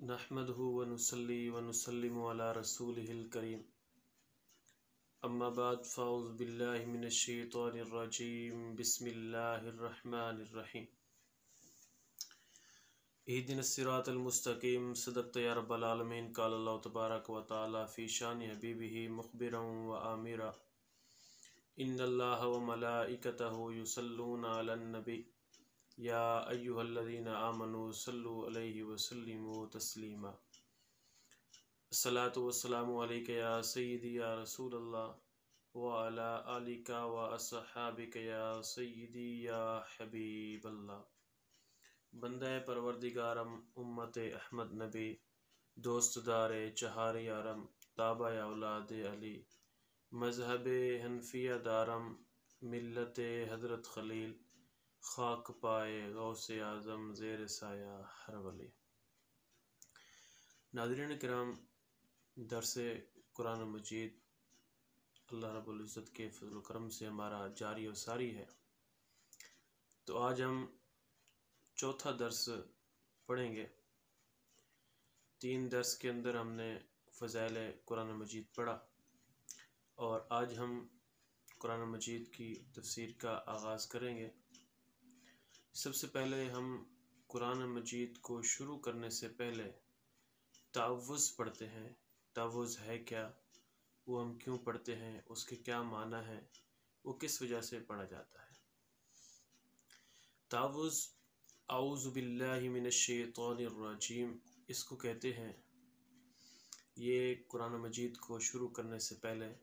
نحمده ونصلي ونسلم على رسوله الكريم اما بعد فاعوذ بالله من الشيطان الرجيم بسم الله الرحمن الرحيم اهدنا الصراط المستقيم صدقت يا رب العالمين قال الله تبارك وتعالى في شان حبيبه مخبرا وآمرا ان الله وملائكته يصلون على النبي یا ایہا الذین آمنوا صلوا علیہ وسلموا تسلیما الصلاۃ والسلام علیک یا سیدی یا رسول اللہ وعلی آلک واصحابک یا سیدی یا حبیب اللہ۔ بندہ پروردگارم، امت احمد نبی، دوست دار چہار یارم، تابع اولاد علی، مذہب حنفیہ دارم، ملت حضرت خلیل، خاک پائے غوث اعظم، زیر سایہ ہر ولی۔ ناظرین کرام، درس قرآن مجید اللہ رب العزت کے فضل و کرم سے ہمارا جاری و ساری ہے۔ تو آج ہم چوتھا درس پڑھیں گے۔ 3 درس کے اندر ہم نے فضائل قرآن مجید پڑھا، اور آج ہم قرآن مجید کی تفسیر کا آغاز کریں گے۔ سب سے پہلے ہم قرآن مجید کو شروع کرنے سے پہلے تعوذ پڑھتے ہیں۔ تعوذ ہے کیا، وہ ہم کیوں پڑھتے ہیں، اس کے کیا معنی ہیں، وہ کس وجہ سے پڑھا جاتا ہے۔ تعوذ اعوذ باللہ من الشیطان الرجیم اس کو کہتے ہیں۔ یہ قرآن مجید کو شروع کرنے سے پہلے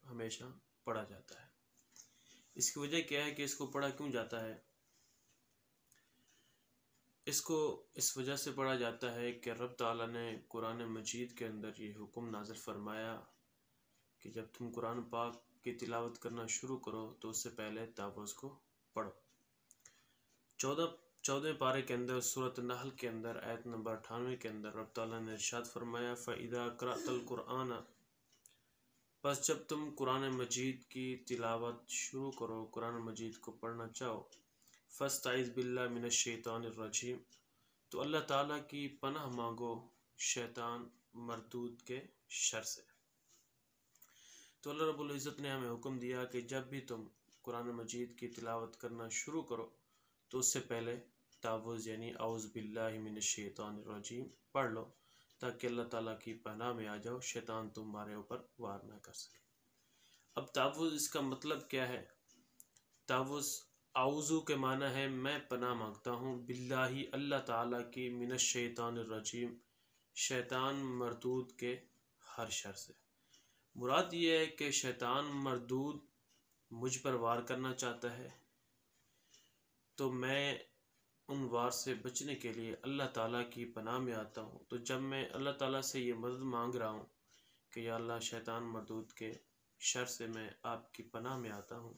ہمیشہ پڑھا جاتا ہے۔ اس کی وجہ کیا ہے کہ اس کو پڑھا کیوں جاتا ہے؟ اس کو اس وجہ سے پڑھا جاتا ہے کہ رب تعالیٰ نے قرآن مجید کے اندر یہ حکم نازل فرمایا کہ جب تم قرآن پاک کی تلاوت کرنا شروع کرو تو اس سے پہلے تعوذ کو پڑھو۔ 14 پارے کے اندر سورۃ النحل کے اندر آیت نمبر 98 کے اندر رب تعالیٰ نے ارشاد فرمایا فَإِذَا قَرَأْتَ الْقُرْآنَ، پس جب تم قرآن مجید کی تلاوت شروع کرو، قرآن مجید کو پڑھنا چاہو، فَاسْتَعِذْ بِاللَّهِ مِنَ الشَّيْطَانِ الرَّجِيمِ، تو اللہ تعالیٰ کی پناہ مانگو شیطان مردود کے شر سے۔ تو اللہ رب العزت نے ہمیں حکم دیا کہ جب بھی تم قرآن مجید کی تلاوت کرنا شروع کرو تو اس سے پہلے تعوذ یعنی اعوذ باللہ من الشیطان الرجیم پڑھ لو، تاکہ اللہ تعالیٰ کی پناہ میں آ جاؤ، شیطان تمہارے اوپر وار نہ کر سکے۔ اب تعوذ اس کا مطلب کیا ہے؟ تعوذ اعوذ کے معنی ہے میں پناہ مانگتا ہوں، باللہ اللہ تعالیٰ کی، من الشیطان الرجیم شیطان مردود کے ہر شر سے۔ مراد یہ ہے کہ شیطان مردود مجھ پر وار کرنا چاہتا ہے، تو میں ان وار سے بچنے کے لیے اللہ تعالیٰ کی پناہ میں آتا ہوں۔ تو جب میں اللہ تعالیٰ سے یہ مدد مانگ رہا ہوں کہ یا اللہ شیطان مردود کے شر سے میں آپ کی پناہ میں آتا ہوں،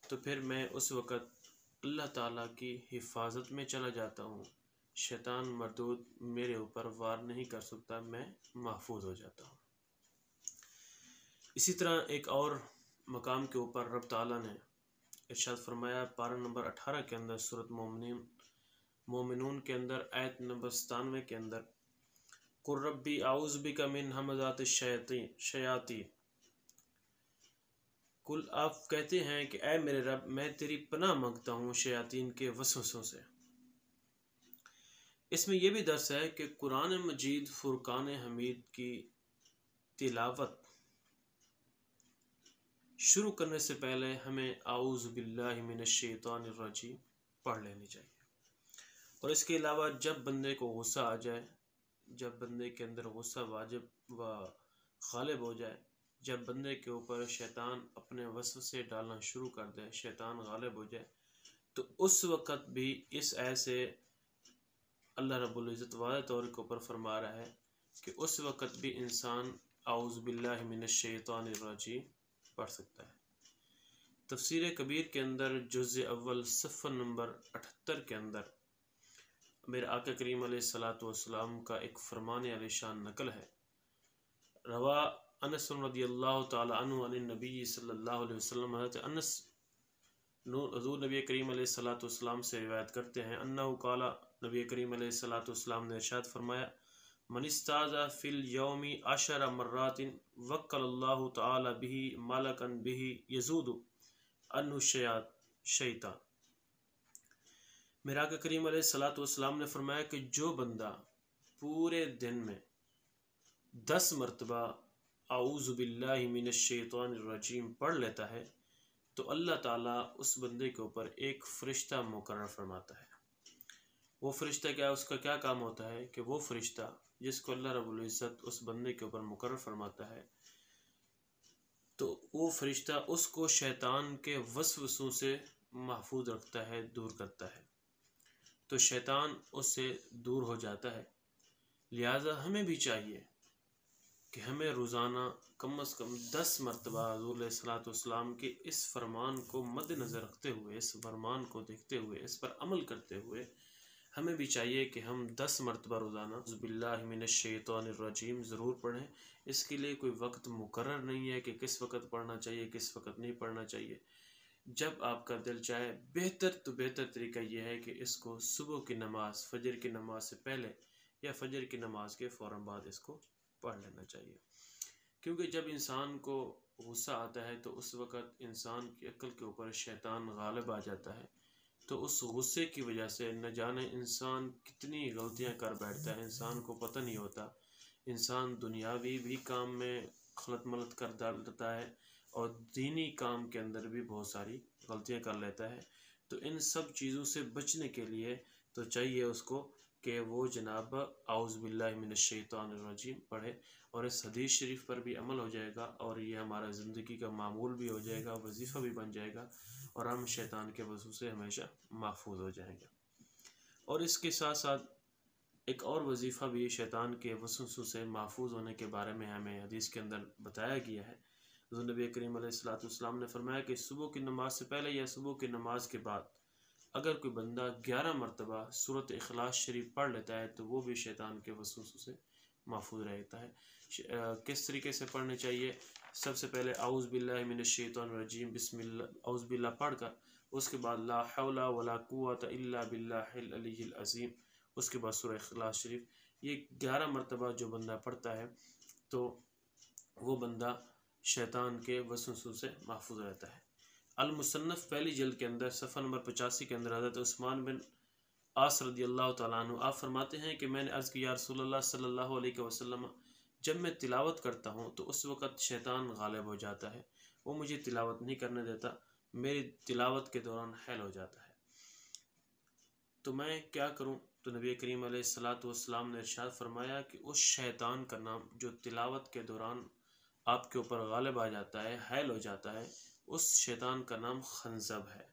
تو پھر میں اس وقت اللہ تعالیٰ کی حفاظت میں چلا جاتا ہوں، شیطان مردود میرے اوپر وار نہیں کر سکتا، میں محفوظ ہو جاتا ہوں۔ اسی طرح ایک اور مقام کے اوپر رب تعالیٰ نے ارشاد فرمایا پارہ نمبر 18 کے اندر سورۃ مومنون کے اندر آیت نمبر 97 کے اندر قُلْ رَبِّ اعوذ بِکَ مِنْ ہَمَزَاتِ الشَّیَاطِینِ، کل آپ کہتے ہیں کہ اے میرے رب میں تیری پناہ مانگتا ہوں شیاطین کے وسوسوں سے۔ اس میں یہ بھی درس ہے کہ قرآن مجید فرقان حمید کی تلاوت شروع کرنے سے پہلے ہمیں اعوذ باللہ من الشیطان الرجیم پڑھ لینی چاہیے۔ اور اس کے علاوہ جب بندے کو غصہ آ جائے، جب بندے کے اندر غصہ واجب و غالب ہو جائے، جب بندے کے اوپر شیطان اپنے وسوسے ڈالنا شروع کر دے، شیطان غالب ہو جائے، تو اس وقت بھی اس آیت سے اللہ رب العزت واضح طور کے اوپر فرما رہا ہے کہ اس وقت بھی انسان اعوذ باللہ من الشیطان الرجیم پڑھ سکتا ہے۔ تفسیر کبیر کے اندر جزء اول صفحہ نمبر 78 کے اندر میرے آقا کریم علیہ الصلوۃ والسلام کا ایک فرمان عالی شان نقل ہے۔ روا انس رضی اللہ تعالی عنہ عن النبی صلی اللہ علیہ وسلم، حضرت انس حضور نبی کریم علیہ الصلوۃ والسلام سے روایت کرتے ہیں انہو قال، नबी करीम अलैहिस्सलाम ने इरशाद फरमाया, मन इस्ताज़ा फिल यौमी अशर मर्रातिन वक्कलल्लाहु तआला बिही मलकन बिही यज़ूदु अन्हु शैतान। मेरा आका करीम अलैहिस्सलाम ने फरमाया कि जो बंदा पूरे दिन में 10 मरतबा आऊज़ु बिल्लाहि मिनश शैतानिर रजीम पढ़ लेता है तो अल्लाह ताला उस बंदे के ऊपर एक फ़रिश्ता मुकर्रर फरमाता है। वो फ़रिश्ता क्या, उसका क्या काम होता है कि वो फ़रिश्ता जिसको अल्लाह रब्बुल इज़्ज़त उस बंदे के ऊपर मुकर्रर फरमाता है, तो वो फ़रिश्ता उसको शैतान के वसवसों से महफूज रखता है, दूर करता है, तो शैतान उससे दूर हो जाता है। लिहाजा हमें भी चाहिए कि हमें रोज़ाना कम से कम 10 मरतबा हुज़ूर अलैहिस्सलाम के इस फरमान को मद्देनज़र रखते हुए, इस फरमान को देखते हुए, इस पर अमल करते हुए हमें भी चाहिए कि हम 10 मरतबा रोज़ाना बिल्लाहि मिनश शैतानिर रजीम ज़रूर पढ़ें। इसके लिए कोई वक्त मुकर्रर नहीं है कि किस वक्त पढ़ना चाहिए, किस वक्त नहीं पढ़ना चाहिए। जब आपका दिल चाहे, बेहतर तो बेहतर तरीका यह है कि इसको सुबह की नमाज, फजर की नमाज से पहले या फजर की नमाज के फ़ौरन बाद इसको पढ़ लेना चाहिए। क्योंकि जब इंसान को गुस्सा आता है तो उस वक़्त इंसान की अक्ल के ऊपर शैतान गालिब आ जाता है, तो उस गुस्से की वजह से न जाने इंसान कितनी गलतियां कर बैठता है, इंसान को पता नहीं होता। इंसान दुनियावी भी काम में खलत मलत कर डालता है और दीनी काम के अंदर भी बहुत सारी गलतियां कर लेता है। तो इन सब चीज़ों से बचने के लिए तो चाहिए उसको कि वो जनाब आउज़ बिल्लाहि मिनश शैतानिर रजीम पढ़े, और इस हदीस शरीफ पर भी अमल हो जाएगा और ये हमारा ज़िंदगी का मामूल भी हो जाएगा, वजीफ़ा भी बन जाएगा और हम शैतान के वसू से हमेशा महफूज हो जाएंगे। और इसके साथ साथ एक और वजीफ़ा भी शैतान के वसवसों से महफूज होने के बारे में हमें हदीस के अंदर बताया गया है। हुज़ूर नबी करीम अलैहिस्सलाम ने फरमाया कि सुबह की नमाज से पहले या सुबह की नमाज के बाद अगर कोई बंदा 11 मरतबा सूरत इखलास शरीफ पढ़ लेता है तो वो भी शैतान के वसवसों से महफूज रहता है। किस तरीके से पढ़ने चाहिए? सबसे पहले आउज़ बिल्लाहि मिनश शैतानिर रजीम बिस्मिल्लाह आउज़ बिल्लाह पढ़ कर उसके बाद ला हौला वला कुव्वता इल्ला बिल्लाहिल अलिय्यिल अज़ीम, उसके बाद सूरह इखलास शरीफ। ये 11 मरतबा जो बंदा पढ़ता है तो वो बंदा शैतान के वसवसों से महफूज रहता है। अल-मुसन्नफ़ पहली जल्द के अंदर सफ़ा नंबर 85 के अंदर हज़रत उस्मान बिन आस रज़ियल्लाहु तआला अन्हु आप फरमाते हैं कि मैंने अर्ज़ किया, या रसूलल्लाह सल्लल्लाहु अलैहि वसल्लम, जब मैं तिलावत करता हूँ तो उस वक़्त शैतान गालिब हो जाता है, वो मुझे तिलावत नहीं करने देता, मेरी तिलावत के दौरान हैल हो जाता है, तो मैं क्या करूँ? तो नबी करीम अलैहिस्सलाम ने इरशाद फरमाया कि उस शैतान का नाम जो तिलावत के दौरान आपके ऊपर गालिब आ जाता है, हैल हो जाता है, उस शैतान का नाम खंज़ब है।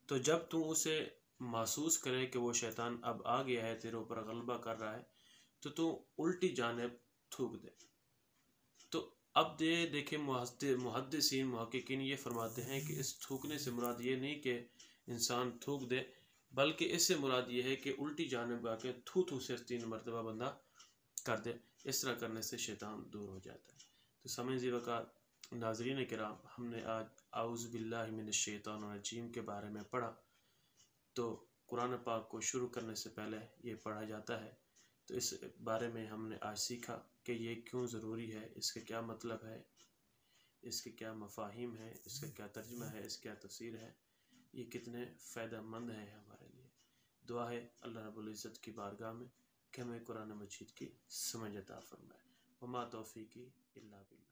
तो जब तू उसे महसूस करे कि वो शैतान अब आ गया है, तेरे ऊपर गलबा कर रहा है, तो तू उल्टी जानिब थूक दे। तो अब देखें मुहद्दिसीन मुहक्किकीन ये फरमाते हैं कि इस थूकने से मुराद ये नहीं कि इंसान थूक दे, बल्कि इससे मुराद ये है कि उल्टी जानिब आके थू थू से 3 मरतबा बंदा कर दे। इस तरह करने से शैतान दूर हो जाता है। तो समझिए वक़ात नाज़रीन किराम, हमने आज आउज़ु बिल्लाहि मिनश शैतानिर रजीम के बारे में पढ़ा। तो कुरान पाक को शुरू करने से पहले ये पढ़ा जाता है, तो इस बारे में हमने आज सीखा कि ये क्यों ज़रूरी है, इसका क्या मतलब है, इसके क्या मफ़ाहिम है, इसका क्या तर्जुमा है, इसकी क्या तफसीर है, ये कितने फ़ायदेमंद है हमारे लिए। दुआ है अल्लाह रब्बुल इज़्ज़त की बारगाह में कि हमें कुरान मजीद की समझ अता फ़रमाए। वमा तौफ़ीक़ी इल्ला बिल्लाह।